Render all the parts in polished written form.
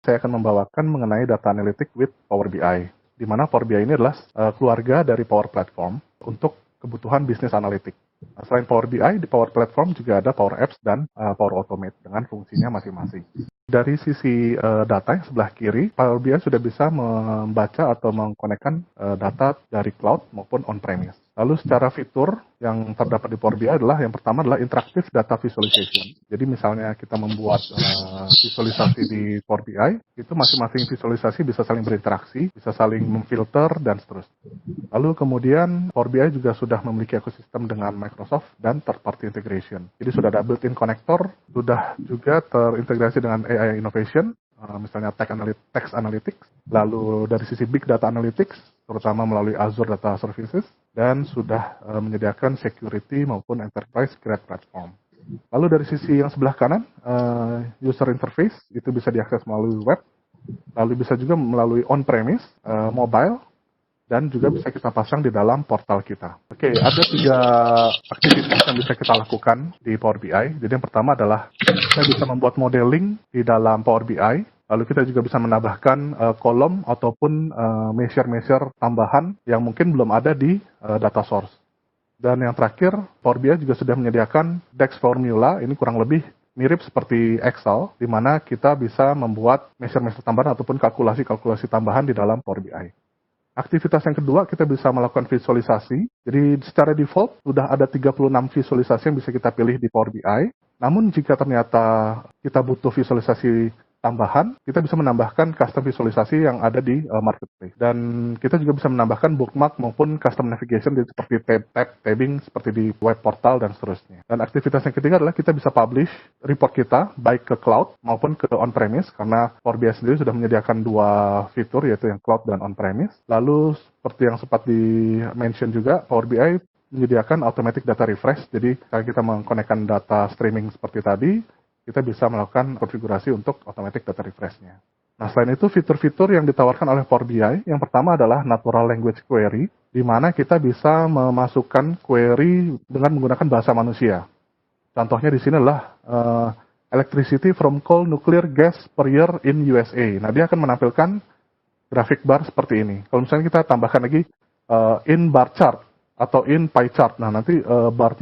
saya akan membawakan mengenai data analytics with Power BI, di mana Power BI ini adalah keluarga dari Power Platform untuk kebutuhan bisnis analitik. Nah, selain Power BI, di Power Platform juga ada Power Apps dan Power Automate dengan fungsinya masing-masing. Dari sisi data yang sebelah kiri, Power BI sudah bisa membaca atau mengkonekkan data dari cloud maupun on-premise. Lalu secara fitur yang terdapat di Power BI adalah yang pertama adalah interactive data visualization. Jadi misalnya kita membuat visualisasi di Power BI, itu masing-masing visualisasi bisa saling berinteraksi, bisa saling memfilter, dan seterusnya. Lalu kemudian Power BI juga sudah memiliki ekosistem dengan Microsoft dan third party integration. Jadi sudah ada built-in connector, sudah juga terintegrasi dengan AI innovation, misalnya text analytics, lalu dari sisi big data analytics, terutama melalui Azure Data Services, dan sudah menyediakan security maupun enterprise grade platform. Lalu dari sisi yang sebelah kanan, user interface itu bisa diakses melalui web, lalu bisa juga melalui on-premise, mobile, dan juga bisa kita pasang di dalam portal kita. Oke, ada 3 aktivitas yang bisa kita lakukan di Power BI. Jadi yang pertama adalah kita bisa membuat modeling di dalam Power BI. Lalu kita juga bisa menambahkan kolom ataupun measure-measure tambahan yang mungkin belum ada di data source. Dan yang terakhir, Power BI juga sudah menyediakan DAX formula, ini kurang lebih mirip seperti Excel, di mana kita bisa membuat measure-measure tambahan ataupun kalkulasi-kalkulasi tambahan di dalam Power BI. Aktivitas yang kedua, kita bisa melakukan visualisasi. Jadi secara default, sudah ada 36 visualisasi yang bisa kita pilih di Power BI. Namun jika ternyata kita butuh visualisasi tambahan, kita bisa menambahkan custom visualisasi yang ada di marketplace. Dan kita juga bisa menambahkan bookmark maupun custom navigation seperti tabbing seperti di web portal dan seterusnya. Dan aktivitas yang ketiga adalah kita bisa publish report kita baik ke cloud maupun ke on-premise, karena Power BI sendiri sudah menyediakan 2 fitur, yaitu yang cloud dan on-premise. Lalu seperti yang sempat di-mention juga, Power BI menyediakan automatic data refresh. Jadi kalau kita mengkonekkan data streaming seperti tadi, kita bisa melakukan konfigurasi untuk automatic data refresh-nya. Nah, selain itu, fitur-fitur yang ditawarkan oleh Power BI, yang pertama adalah natural language query, di mana kita bisa memasukkan query dengan menggunakan bahasa manusia. Contohnya di sini adalah electricity from coal, nuclear, gas per year in USA. Nah, dia akan menampilkan grafik bar seperti ini. Kalau misalnya kita tambahkan lagi in bar chart, atau in pie chart. Nah, nanti bar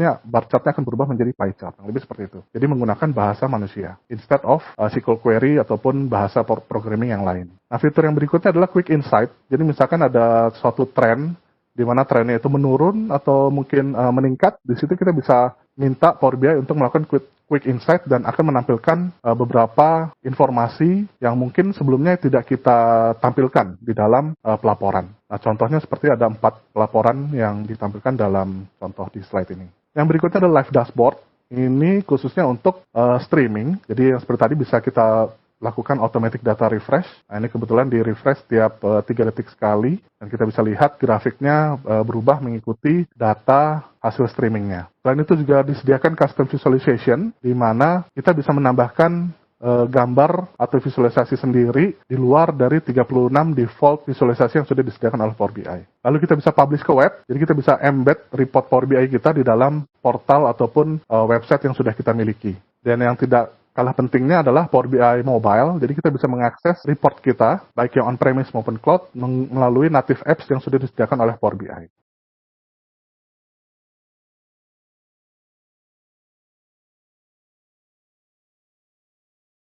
chartnya akan berubah menjadi pie chart. Lebih seperti itu. Jadi menggunakan bahasa manusia instead of SQL query ataupun bahasa programming yang lain. Nah, fitur yang berikutnya adalah quick insight. Jadi misalkan ada suatu tren di mana trennya itu menurun atau mungkin meningkat, di situ kita bisa minta Power BI untuk melakukan quick insight dan akan menampilkan beberapa informasi yang mungkin sebelumnya tidak kita tampilkan di dalam pelaporan. Nah, contohnya seperti ada 4 pelaporan yang ditampilkan dalam contoh di slide ini. Yang berikutnya adalah live dashboard. Ini khususnya untuk streaming. Jadi yang seperti tadi bisa kita lakukan automatic data refresh. Nah, ini kebetulan di refresh tiap 3 detik sekali. Dan kita bisa lihat grafiknya berubah mengikuti data hasil streamingnya. Selain itu juga disediakan custom visualization, di mana kita bisa menambahkan gambar atau visualisasi sendiri di luar dari 36 default visualisasi yang sudah disediakan oleh Power BI. Lalu kita bisa publish ke web, jadi kita bisa embed report Power BI kita di dalam portal ataupun website yang sudah kita miliki. Dan yang tidak kalah pentingnya adalah Power BI Mobile, jadi kita bisa mengakses report kita, baik yang on-premise maupun cloud, melalui native apps yang sudah disediakan oleh Power BI.